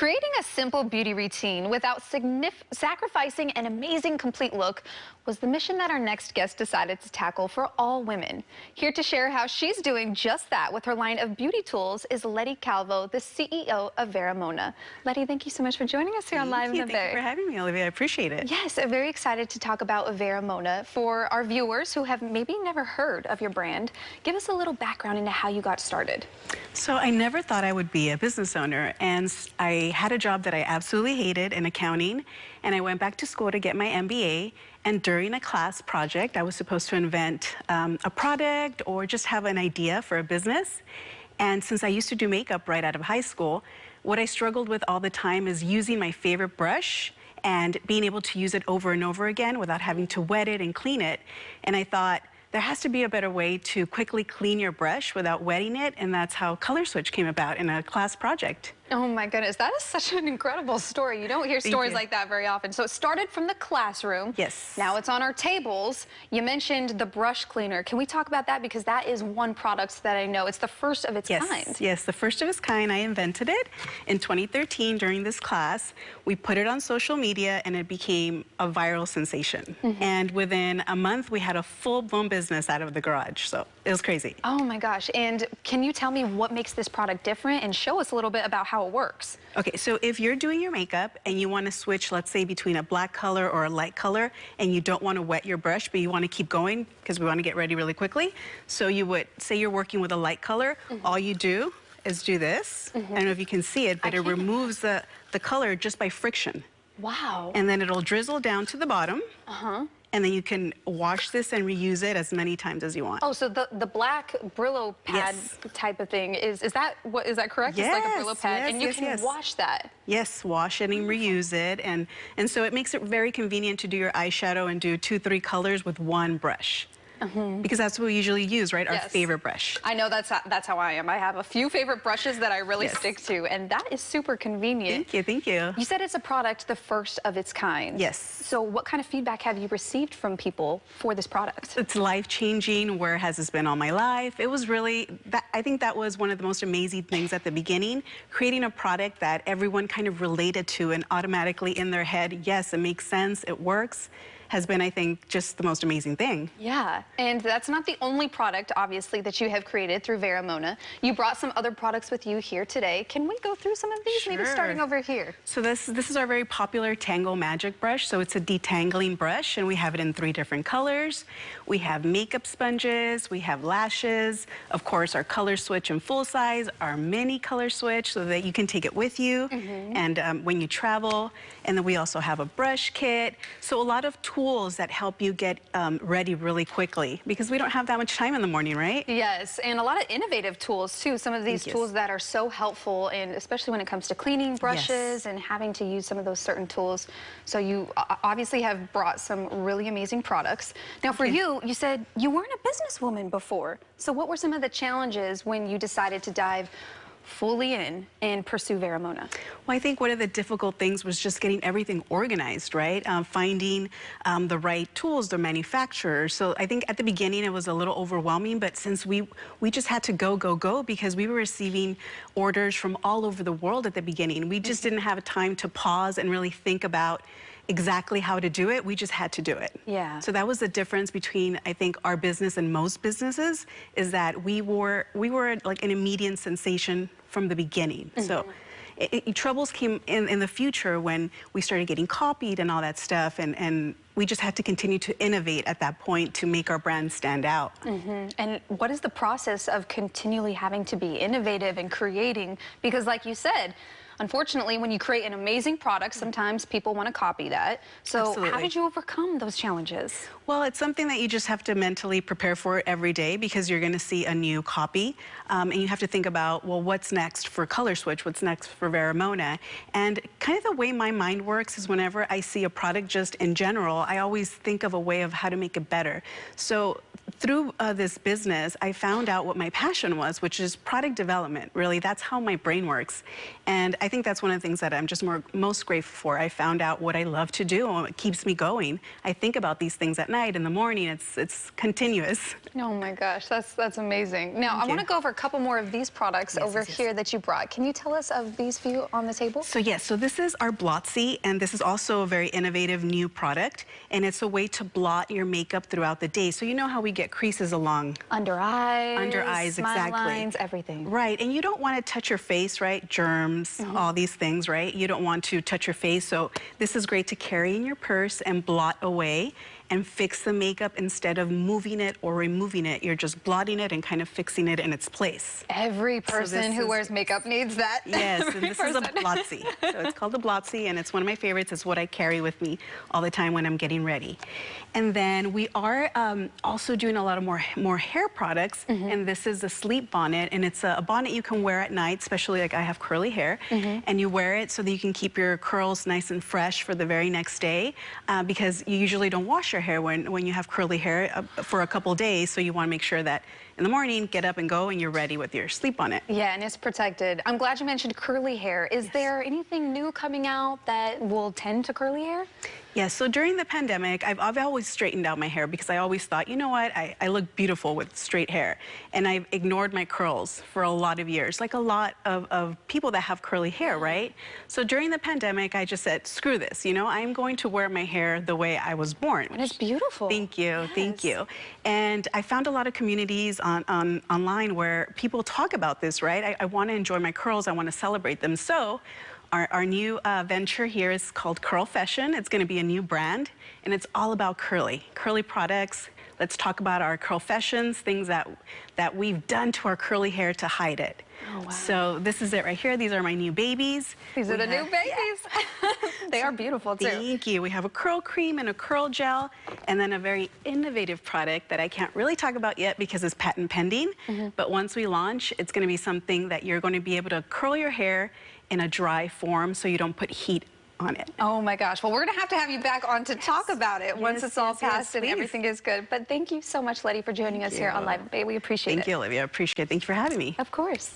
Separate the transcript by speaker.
Speaker 1: Creating a simple beauty routine without sacrificing an amazing complete look was the mission that our next guest decided to tackle for all women. Here to share how she's doing just that with her line of beauty tools is Letty Calvo, the CEO of Vera Mona. Letty, thank you so much for joining us here on Live in the Bay.
Speaker 2: Thank you for having me, Olivia. I appreciate it.
Speaker 1: Yes, I'm very excited to talk about Vera Mona. For our viewers who have maybe never heard of your brand, give us a little background into how you got started.
Speaker 2: So I never thought I would be a business owner, and I had a job that I absolutely hated in accounting, and I went back to school to get my MBA. And during a class project, I was supposed to invent a product or just have an idea for a business. And since I used to do makeup right out of high school, what I struggled with all the time is using my favorite brush and being able to use it over and over again without having to wet it and clean it. And I thought, there has to be a better way to quickly clean your brush without wetting it, and that's how Color Switch came about in a class project.
Speaker 1: Oh my goodness, that is such an incredible story. You don't hear stories like that very often. So it started from the classroom.
Speaker 2: Yes.
Speaker 1: Now it's on our tables. You mentioned the brush cleaner. Can we talk about that? Because that is one product that I know. It's the first of its kind.
Speaker 2: Yes, the first of its kind. I invented it in 2013 during this class. We put it on social media and it became a viral sensation. And within a month, we had a full-blown business out of the garage. So it was crazy.
Speaker 1: Oh my gosh. And can you tell me what makes this product different and show us a little bit about how it works?
Speaker 2: Okay, so if you're doing your makeup and you want to switch, let's say, between a black color or a light color, and you don't want to wet your brush, but you want to keep going because we want to get ready really quickly. So you would say you're working with a light color, all you do is do this. I don't know if you can see it, but it removes the color just by friction.
Speaker 1: Wow.
Speaker 2: And then it'll drizzle down to the bottom. And then you can wash this and reuse it as many times as you want.
Speaker 1: Oh, so the black Brillo pad type of thing, is that correct?
Speaker 2: Yes,
Speaker 1: it's like a Brillo pad, and you can wash that.
Speaker 2: Yes, wash it and reuse it, and so it makes it very convenient to do your eyeshadow and do 2-3 colors with one brush. Because that's what we usually use, right? Our favorite brush.
Speaker 1: I know that's how I am. I have a few favorite brushes that I really stick to, and that is super convenient.
Speaker 2: Thank you, thank you.
Speaker 1: You said it's a product, the first of its kind.
Speaker 2: Yes.
Speaker 1: So what kind of feedback have you received from people for this product?
Speaker 2: It's life-changing. Where has this been all my life? It was really, I think that was one of the most amazing things at the beginning, creating a product that everyone kind of related to and automatically in their head, yes, it makes sense, it works, has been, I think, just the most amazing thing.
Speaker 1: Yeah, and that's not the only product, obviously, that you have created through Vera Mona. You brought some other products with you here today. Can we go through some of these? Maybe starting over here.
Speaker 2: So this is our very popular Tangle Magic brush. So it's a detangling brush, and we have it in 3 different colors. We have makeup sponges, we have lashes, of course, our Color Switch in full size, our mini Color Switch so that you can take it with you and when you travel. And then we also have a brush kit. So a lot of tools that help you get ready really quickly, because we don't have that much time in the morning, right?
Speaker 1: Yes, and a lot of innovative tools too. Some of these tools that are so helpful, and especially when it comes to cleaning brushes and having to use some of those certain tools. So you obviously have brought some really amazing products. Now for you, you said you weren't a businesswoman before. So what were some of the challenges when you decided to dive fully in and pursue Vera Mona?
Speaker 2: Well, I think one of the difficult things was just getting everything organized, right? Finding the right tools, the manufacturers. So I think at the beginning it was a little overwhelming, but since we just had to go because we were receiving orders from all over the world at the beginning, we just didn't have time to pause and really think about exactly how to do it. We just had to do it.
Speaker 1: Yeah.
Speaker 2: So that was the difference between, I think, our business and most businesses, is that we were like an immediate sensation from the beginning. So troubles came in the future when we started getting copied and all that stuff, and we just had to continue to innovate at that point to make our brand stand out.
Speaker 1: And what is the process of continually having to be innovative and creating? Because like you said, unfortunately, when you create an amazing product, sometimes people want to copy that. So how did you overcome those challenges?
Speaker 2: Well, it's something that you just have to mentally prepare for every day, because you're going to see a new copy. And you have to think about, well, what's next for Color Switch? What's next for Vera Mona? And kind of the way my mind works is whenever I see a product just in general, I always think of a way of how to make it better. So through this business, I found out what my passion was, which is product development. Really, that's how my brain works. And I think that's one of the things that I'm just most grateful for. I found out what I love to do and what keeps me going. I think about these things at night, in the morning. It's continuous.
Speaker 1: Oh my gosh, that's amazing. Now, I want to go over a couple more of these products here that you brought. Can you tell us of these few on the table?
Speaker 2: So yes, so this is our Blotzy, and this is also a very innovative new product, and it's a way to blot your makeup throughout the day. So you know how we get creases along
Speaker 1: under eyes, smile
Speaker 2: exactly,
Speaker 1: lines, everything.
Speaker 2: Right, and you don't want to touch your face, right? Germs, all these things, right? You don't want to touch your face, so this is great to carry in your purse and blot away and fix the makeup instead of moving it or removing it. You're just blotting it and kind of fixing it in its place.
Speaker 1: Every person who wears makeup needs that.
Speaker 2: Yes, and this is a Blotzy. So it's called the Blotzy, and it's one of my favorites. It's what I carry with me all the time when I'm getting ready. And then we are also doing a lot of more hair products, and this is a sleep bonnet, and it's a bonnet you can wear at night, especially like I have curly hair, and you wear it so that you can keep your curls nice and fresh for the very next day, because you usually don't wash your hair when you have curly hair for a couple days, so you want to make sure that in the morning, get up and go, and you're ready with your sleep bonnet.
Speaker 1: Yeah, and it's protected. I'm glad you mentioned curly hair. Is there anything new coming out that will tend to curly hair?
Speaker 2: Yeah, so during the pandemic, I've always straightened out my hair because I always thought, you know what, I look beautiful with straight hair. And I've ignored my curls for a lot of years, like a lot of people that have curly hair, right? So during the pandemic, I just said, screw this, you know, I'm going to wear my hair the way I was born.
Speaker 1: And it's beautiful.
Speaker 2: Thank you, thank you. And I found a lot of communities online where people talk about this, right? I want to enjoy my curls, I want to celebrate them. So our new venture here is called Curl Fashion. It's going to be a new brand, and it's all about curly products. Let's talk about our curl fashions, things that we've done to our curly hair to hide it.
Speaker 1: Oh, wow.
Speaker 2: So this is it right here. These are my new babies.
Speaker 1: These are the new babies. They are beautiful, too.
Speaker 2: Thank you. We have a curl cream and a curl gel, and then a very innovative product that I can't really talk about yet because it's patent pending. But once we launch, it's going to be something that you're going to be able to curl your hair in a dry form so you don't put heat on it.
Speaker 1: Oh my gosh. Well, we're going to have you back on to talk about it once it's all passed and everything is good. But thank you so much, Letty, for joining us here on Live Bay. We appreciate it.
Speaker 2: Thank you, Olivia. I appreciate it. Thank you for having me.
Speaker 1: Of course.